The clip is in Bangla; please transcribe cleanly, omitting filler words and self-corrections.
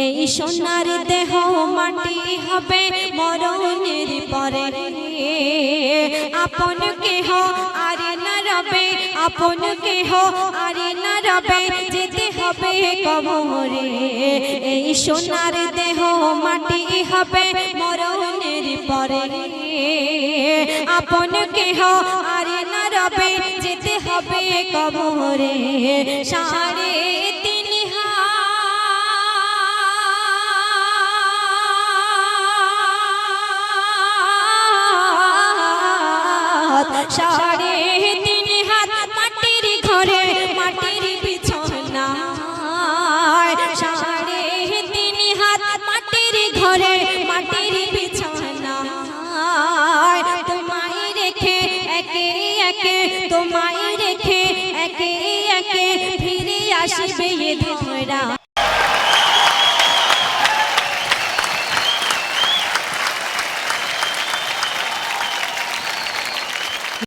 এই সোনার দেহ মাটি হবে মরণের পরে আপন কেহ আর না রবে আপন কেহ আর না রবে যেতে হবে কবরে এই সোনার দেহ মাটি হবে মরণের পরে আপন কেহ আর না রবে যেতে হবে কবরে সাড়ে তিন হাত সাড়ে তিন হাত মাটির ঘরে মাটির বিছানা সাড়ে তিন হাত মাটির ঘরে